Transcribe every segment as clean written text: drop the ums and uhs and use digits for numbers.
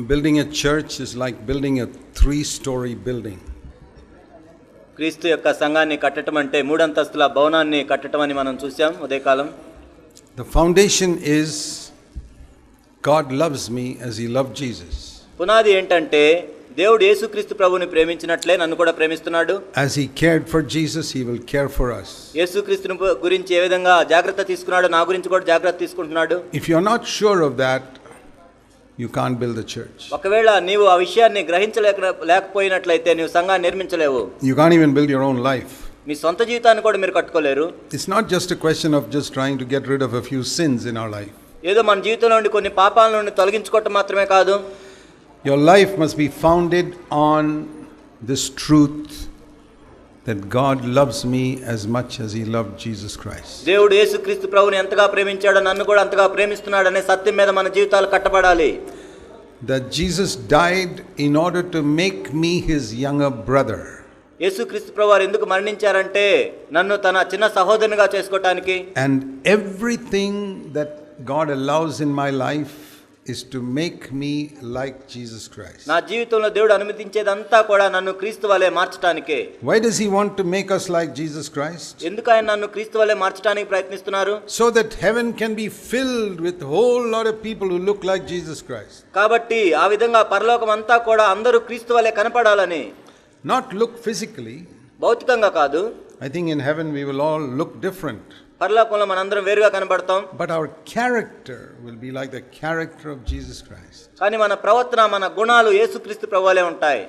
Building a church is like building a 3-story building. క్రీస్తు యొక్క సంఘాన్ని కట్టడం అంటే 3 అంతస్తుల భవనాన్ని కట్టడం అని మనం చూసాం ఉదయకాలం. The foundation is God loves me as he loved Jesus. పునాది ఏంటంటే దేవుడు యేసుక్రీస్తు ప్రభువుని ప్రేమించినట్లే నన్ను కూడా ప్రేమిస్తున్నాడు. As he cared for Jesus, he will care for us. యేసుక్రీస్తుని గురించి ఏ విధంగా జాగ్రత్త తీసుకున్నాడో నా గురించి కూడా జాగ్రత్త తీసుకుంటున్నాడు. If you are not sure of that, you can't build a church. ఒకవేళ నీవు ఆ విషయాన్ని గ్రహించలేకపోయినట్లయితే నీవు సంఘాన్ని నిర్మించలేవు. You can't even build your own life. మీ సొంత జీవితాన్ని కూడా మీరు కట్టుకోలేరు. It's not just a question of just trying to get rid of a few sins in our life. ఏదో మన జీవితంలో నుండి కొన్ని పాపాల నుండి తొలగించుకోవటం మాత్రమే కాదు. Your life must be founded on this truth that God loves me as much as he loved Jesus Christ. దేవుడు యేసుక్రీస్తు ప్రభువుని ఎంతగా ప్రేమించాడో నన్ను కూడా అంతగా ప్రేమిస్తున్నాడు అనే సత్యం మీద మన జీవితాలు కట్టబడాలి. That Jesus died in order to make me his younger brother. యేసుక్రీస్తు ప్రభువారు ఎందుకు మరణించారంటే నన్ను తన చిన్న సహోదరునిగా చేసుకోవడానికి. And everything that God allows in my life is to make me like Jesus Christ. నా జీవితంలో దేవుడు అనుమతించేదంతా కూడా నన్ను క్రీస్తు వలె మార్చడానికే. Why does he want to make us like Jesus Christ? ఎందుకు ఆయన నన్ను క్రీస్తు వలె మార్చడానికి ప్రయత్నిస్తున్నారు? So that heaven can be filled with a whole lot of people who look like Jesus Christ. కాబట్టి ఆ విధంగా పరలోకం అంతా కూడా అందరూ క్రీస్తు వలె కనపడాలని. Not look physically. భౌతికంగా కాదు. I think in heaven we will all look different. పరలోకంలో మనందరం వేరుగా కనబడతాం. But our character will be like the character of Jesus Christ. కానీ మన ప్రవర్తన మన గుణాలు యేసుక్రీస్తు ప్రభువులే ఉంటాయి.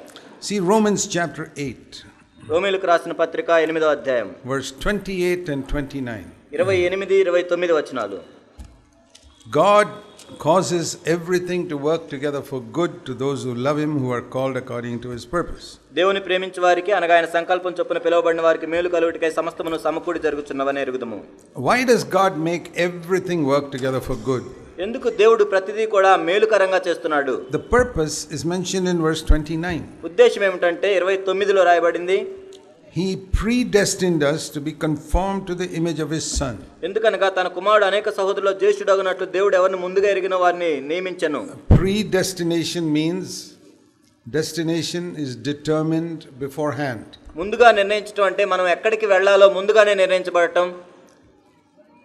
See Romans chapter 8. రోమీయులకు రాసిన పత్రిక 8వ అధ్యాయం verse 28 and 29. 28 29 వచనాలు. God causes everything to work together for good to those who love him, who are called according to his purpose. దేవుని ప్రేమించు వారికి అనగా ఆయన సంకల్పం చొప్పున పిలువబడిన వారికి మేలు కలుగుటకై సమస్తమును సమకూడి జరుగుచున్నవని ఎరుగుదుము. Why does God make everything work together for good? ఎందుకు దేవుడు ప్రతిదీ కూడా మేలుకరంగా చేస్తున్నాడు? The purpose is mentioned in verse 29. ఉద్దేశం ఏమిటంటే 29లో రాయబడింది. He predestined us to be conformed to the image of his son. ఎందుకనగా తన కుమారుడు అనేక సహోదరుల్లో జ్యేష్ఠుడగునట్లు దేవుడు ఎవరిని ముందుగా ఎరిగిన వారిని నియమించెను. Predestination means destination is determined beforehand. ముందుగా నిర్ణయించడం అంటే మనం ఎక్కడికి వెళ్ళాలో ముందుగానే నిర్ణయించబడటం.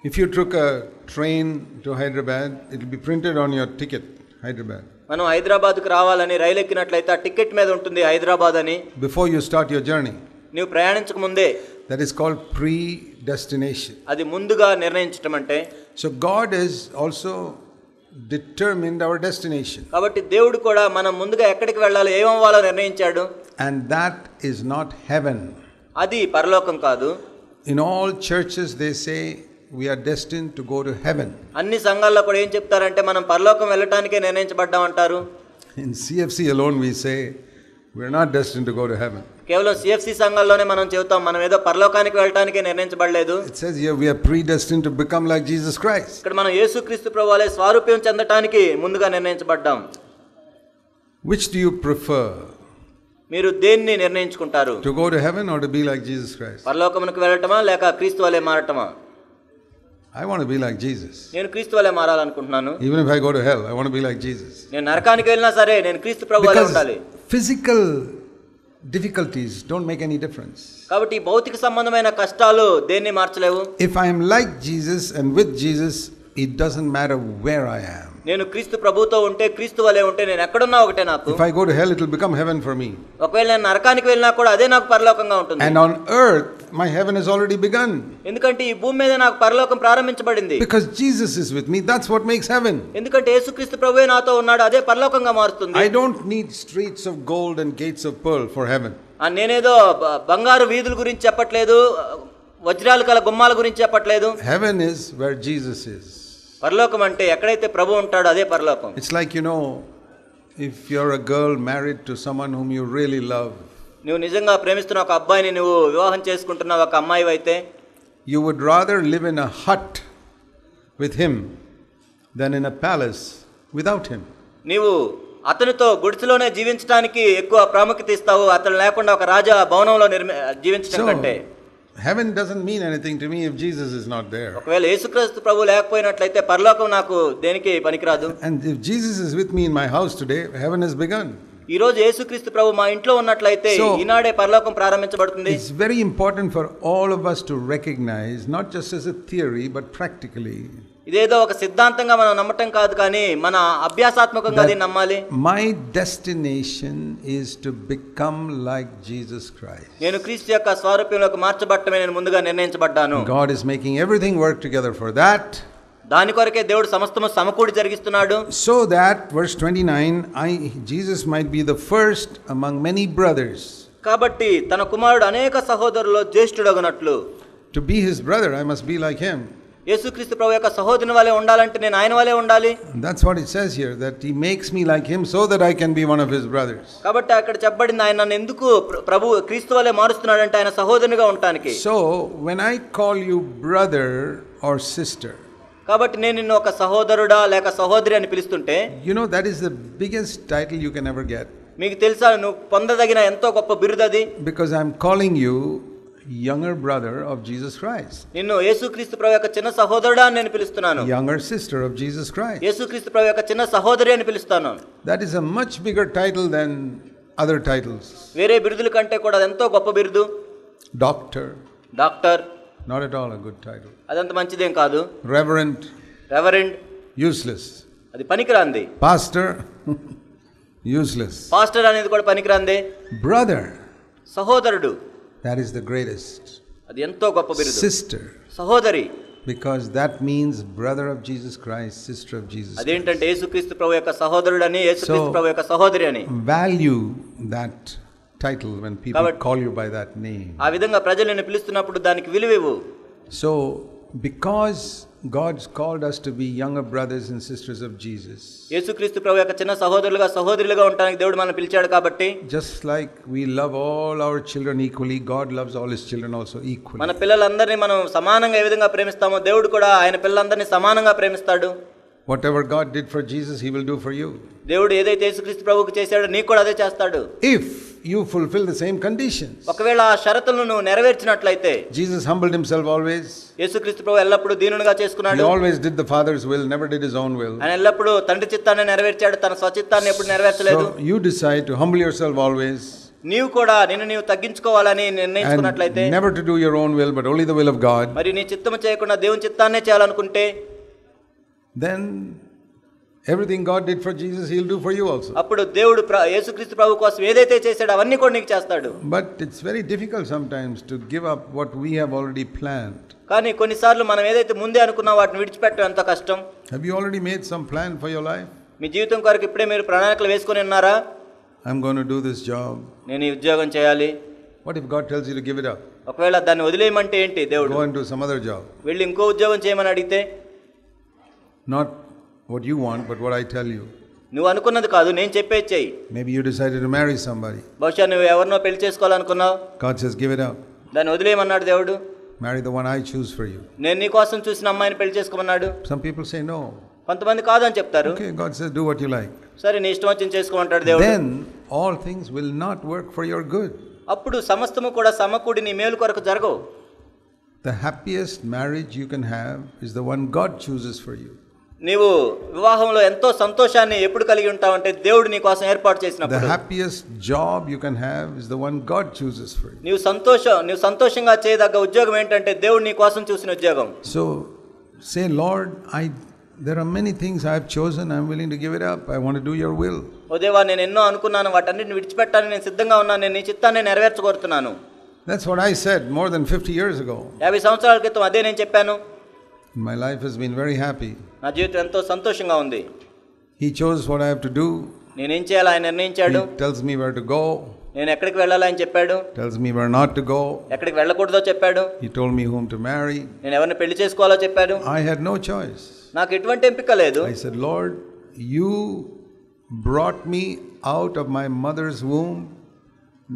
If you took a train to Hyderabad, it will be printed on your ticket, Hyderabad. మనం హైదరాబాద్కు రావాలని రైలు ఎక్కినట్లయితే ఆ టికెట్ మీద ఉంటుంది హైదరాబాద్ అని. Before you start your journey. నీవు ప్రయాణించక ముందే. That is called predestination. అది ముందుగా నిర్ణయించడం అంటే. So God has also determined our destination. కాబట్టి దేవుడు కూడా మనం ముందుగా ఎక్కడికి వెళ్ళాలో ఏమవ్వాలో నిర్ణయించాడు. And that is not heaven. అది పరలోకం కాదు. In all churches they say we are destined to go to heaven. అన్ని సంఘాల్లో కూడా ఏం చెప్తారంటే మనం పరలోకం వెళ్ళటానికే నిర్ణయించబడ్డాం అంటారు. In CFC alone we say we are not destined to go to heaven. కేవలం CFC సంఘాల్లోనే మనం చెబుతాం మనం ఏదో పరలోకానికి వెళ్ళటానికే నిర్ణయించబడలేదు. It says here we are predestined to become like Jesus Christ. ఇక్కడ మనం యేసుక్రీస్తు ప్రభువులే స్వరూపం చెందటానికి ముందుగా నిర్ణయించబడ్డాం. Which do you prefer? మీరు దేన్ని నిర్ణయించుకుంటారు? To go to heaven or to be like Jesus Christ? పరలోకమునకు వెళ్ళటమా లేక క్రీస్తు వలె మారటమా? I want to be like Jesus. నేను క్రీస్తు వలె మారాలనుకుంటున్నాను. Even if I go to hell, I want to be like Jesus. నేను నరకానికి వెళ్ళినా సరే నేను క్రీస్తు ప్రభువు వలె ఉండాలి. Physical difficulties don't make any difference. కాబట్టి భౌతిక సంబంధమైన కష్టాలు దేన్ని మార్చలేవు. If I am like Jesus and with Jesus, it doesn't matter where I am. నేను క్రీస్తు ప్రభువుతో ఉంటే క్రీస్తు వలె ఉంటే నేను ఎక్కడున్నా ఒకటే నాకు. If I go to hell, it will become heaven for me. ఒకవేళ నేను నరకానికి వెళ్ళినా కూడా అదే నాకు పరలోకంగా ఉంటుంది. And on earth my heaven has already begun. ఎందుకంటే ఈ భూమి మీద నాకు పరలోకం ప్రారంభించబడింది. Because Jesus is with me, that's what makes heaven. ఎందుకంటే యేసుక్రీస్తు ప్రభువే నాతో ఉన్నాడు, అదే పరలోకంగా మారుస్తుంది. I don't need streets of gold and gates of pearl for heaven. నేనేదో బంగారు వీధుల గురించి చెప్పట్లేదు, వజ్రాలు కల గుమ్మాల గురించి చెప్పట్లేదు. Heaven is where Jesus is. పరలోకం అంటే ఎక్కడైతే ప్రభు ఉంటాడో అదే పరలోకం. It's like, you know, if you're a girl married to someone whom you really love, నువ్వు నిజంగా ప్రేమిస్తున్న ఒక అబ్బాయిని నువ్వు వివాహం చేసుకుంటున్న ఒక అమ్మాయి అయితే you would rather live in a hut with him than in a palace without him. నీవు అతనితో గుడిసెలోనే జీవించడానికి ఎక్కువ ప్రాముఖ్యత ఇస్తావు అతను లేకుండా ఒక రాజా భవనంలో జీవించడం కంటే. Heaven doesn't mean anything to me if Jesus is not there. ఒకవేళ యేసుక్రీస్తు ప్రభు లేకపోయినట్లయితే పరలోకం నాకు దేనికి పనికిరాదు. And if Jesus is with me in my house today, heaven has begun. ఈ రోజు యేసుక్రీస్తు ప్రభు మా ఇంట్లో ఉన్నట్లయితే ఈనాడే పరలోకం ప్రారంభించబడుతుంది. It's very important for all of us to recognize, not just as a theory but practically. ఇదేదో ఒక సిద్ధాంతంగా మనం నమ్మటం కాదు, కానీ మన అభ్యాసాత్మకంగా దీన్ని నమ్మాలి. My destination is to become like Jesus Christ. నేను క్రీస్తు యొక్క స్వరూపంలోకి మార్చబడటమే నేను ముందుగా నిర్ణయించబడ్డాను. God is making everything work together for that. దాని కొరకే దేవుడు సమస్తము సమకూడి జరిగిస్తున్నాడు. So that verse 29, Jesus might be the first among many brothers. కాబట్టి తన కుమారుడు అనేక సహోదరుల్లో జ్యేష్ఠుడగునట్లు. To be his brother, I must be like him. యేసుక్రీస్తు ప్రభు యొక్క సహోదరుని వలె ఉండాలంటే నేను ఆయన వలె ఉండాలి. That's what it says here, that he makes me like him so that I can be one of his brothers. కాబట్టి అక్కడ చెప్పబడింది ఆయన నన్ను ఎందుకు ప్రభు క్రీస్తు వలె మారుస్తున్నాడంటే ఆయన సహోదరునిగా ఉండడానికి. So when I call you brother or sister, కాబట్టి నేను నిన్ను ఒక సహోదరుడా లేక సహోదరి అని పిలుస్తుంటే, you know that is the biggest title you can ever get. మీకు తెలుసా నువ్వు పొందదగిన ఎంతో గొప్ప బిరుదు అది. Because I'm calling you younger brother of Jesus Christ. నిన్ను యేసుక్రీస్తు ప్రభు యొక్క చిన్న సహోదరుడా అని నేను పిలుస్తున్నాను. Younger sister of Jesus Christ. యేసుక్రీస్తు ప్రభు యొక్క చిన్న సహోదరి అని పిలుస్తాను. That is a much bigger title than other titles. వేరే బిరుదుల కంటే కూడా ఎంతో గొప్ప బిరుదు. Doctor. Doctor. Not at all a good title. అదంత మంచిదేం కాదు. Reverend. రెవరెండ్. Useless. అది పనికిరాంది. Pastor. Useless. పాస్టర్ అనేది కూడా పనికిరాంది. Brother. సహోదరుడు. That is the greatest. అది ఎంతో గొప్ప బిరుదు. Sister. సహోదరి. Because that means brother of Jesus Christ, sister of Jesus Christ. అదేంటంటే యేసుక్రీస్తు ప్రభు యొక్క సహోదరుడు అని, యేసుక్రీస్తు ప్రభు యొక్క సహోదరి అని. Value that title when people call you by that name. ఆ విధంగా ప్రజలు నిన్ను పిలుస్తున్నప్పుడు దానికి విలువివ్వు. So because God's called us to be younger brothers and sisters of Jesus. యేసుక్రీస్తు ప్రభు యొక్క చిన్న సహోదరులుగా సహోదరులుగా ఉండడానికి దేవుడు మనల్ని పిలిచాడు కాబట్టి, just like we love all our children equally, God loves all his children also equally. మన పిల్లలందరినీ మనం సమానంగా ఏ విధంగా ప్రేమిస్తామో దేవుడు కూడా ఆయన పిల్లలందరినీ సమానంగా ప్రేమిస్తాడు. Whatever God did for Jesus, he will do for you. దేవుడు ఏదైతే యేసుక్రీస్తు ప్రభువుకు చేశాడో నీకు కూడా అదే చేస్తాడు. If you fulfill the same conditions. ఒకవేళ ఆ షరతులను నువ్వు నెరవేర్చినట్లయితే. Jesus humbled himself always. యేసుక్రీస్తు ప్రభు ఎల్లప్పుడూ దీనునిగా చేసుకున్నాడు. He always did the Father's will, never did his own will. ఆయన ఎల్లప్పుడూ తండ్రి చిత్తాన్ని నెరవేర్చాడు, తన స్వచిత్తాన్ని ఎప్పుడు నెరవేర్చలేదు. So you decide to humble yourself always. నీవు కూడా నిన్ను నీవు తగ్గించుకోవాలని నిర్ణయించుకున్నట్లయితే, never to do your own will but only the will of God. మరి నీ చిత్తము చేయకుండా దేవుని చిత్తాన్నే చేయాలనుకుంటే, then everything God did for Jesus, he'll do for you also. అప్పుడు దేవుడు యేసుక్రీస్తు ప్రభు కోసం ఏదైతే చేశాడో అవన్నీ కూడా నీకు చేస్తాడు. But it's very difficult sometimes to give up what we have already planned. కానీ కొన్నిసార్లు మనం ఏదైతే ముందే అనుకున్నా వాటిని విడిచిపెట్టడం ఎంత కష్టం. Have you already made some plan for your life? మీ జీవితం కొరకు ఇప్పుడే మీరు ప్రణాళికలు వేసుకొని ఉన్నారా? I'm going to do this job. నేను ఈ ఉద్యోగం చేయాలి. What if God tells you to give it up? ఒకవేళ దాన్ని వదిలేయమంటే ఏంటి దేవుడు? Go and do some other job. వెళ్ళి ఇంకో ఉద్యోగం చేయమని అడిగితే, not what you want but what I tell you. నువ్వు అనుకున్నది కాదు, నేను చెప్పేది చెయ్యి. Maybe you decided to marry somebody. బహుశా నువ్వు ఎవరినో పెళ్లి చేసుకోవాలనుకున్నావు. God says give it up. దాన్ని వదిలేయమన్నాడు దేవుడు. Marry the one I choose for you. నేను నీ కోసం చూసిన అమ్మాయిని పెళ్లి చేసుకోమన్నాడు. Some people say no. కొంతమంది కాదని చెప్తారు. Okay, God says do what you like. సరే నీ ఇష్టం వచ్చింది చేసుకోమంటాడు దేవుడు. Then all things will not work for your good. అప్పుడు సమస్తము కూడా సమకూడి నీ మేలు కొరకు జరగవు. The happiest marriage you can have is the one God chooses for you. నీవు వివాహంలో ఎంతో సంతోషాన్ని ఎప్పుడు కలిగి ఉంటావంటే దేవుడు నీ కోసం ఏర్పాటు చేసినప్పుడు. The happiest job you can have is the one God chooses for you. నీవు సంతోషంగా చేయదగ్గ ఉద్యోగం ఏంటంటే దేవుడు నీ కోసం చూసిన ఉద్యోగం. So say, Lord, there are many things I have chosen. I am willing to give it up. I want to do your will. ఓ దేవా, నేను ఎన్నో అనుకున్నాను, వాటన్నిటిని విడిచిపెట్టాలని నేను సిద్ధంగా ఉన్నాను. నేను నీ చిత్తాన్ని నెరవేర్చగోరుతున్నాను. That's what I said more than 50 years ago. 50 సంవత్సరాల క్రితం అదే నేను చెప్పాను. My life has been very happy. నా జీవితం ఎంతో సంతోషంగా ఉంది. He chose what I have to do. నేనేం చేయాలో ఆయన నిర్ణయించాడు. He tells me where to go. నేను ఎక్కడికి వెళ్ళాలో ఆయన చెప్పాడు. Tells me where not to go. ఎక్కడికి వెళ్ళకూడదో చెప్పాడు. He told me whom to marry. నేను ఎవరిని పెళ్లి చేసుకోవాలో చెప్పాడు. I had no choice. నాకు ఎటువంటి ఎంపిక లేదు. I said, Lord, you brought me out of my mother's womb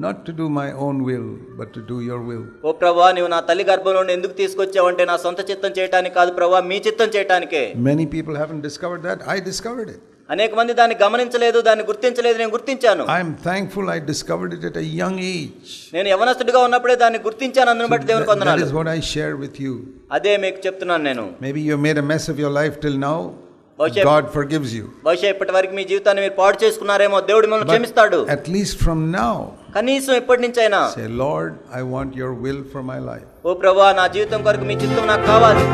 not to do my own will but to do your will. ఓ ప్రభువా, నీవు నా తల్లి గర్భంలో నుండి ఎందుకు తీసుకొచ్చావంటే నా సొంత చిత్తం చేయడానికి కాదు ప్రభువా, మీ చిత్తం చేయడానికే. Many people haven't discovered that. I discovered it. అనేక మంది దాన్ని గమనించలేదు, దాన్ని గుర్తించలేదు. నేను గుర్తించాను. I am thankful I discovered it at a young age. నేను యవనస్తుడిగా ఉన్నప్పుడే దాన్ని గుర్తించాను. అందుని బట్టి దేవునికి That వందనాలు. is what I share with you. అదే మీకు చెప్తున్నాను నేను. Maybe you have made a mess of your life till now. God forgives you. బహుశా ఇప్పటి వరకు మీ జీవితాన్ని మీరు పాడు చేసుకున్నారేమో, దేవుడు మిమ్మల్ని క్షమిస్తాడు. At least from now, కనీసం ఇప్పటి నుంచైనా say, Lord, I want your will for my life. ఓ ప్రభువా, నా జీవితం కొరకు మీ చిత్తం నాకు కావాలి.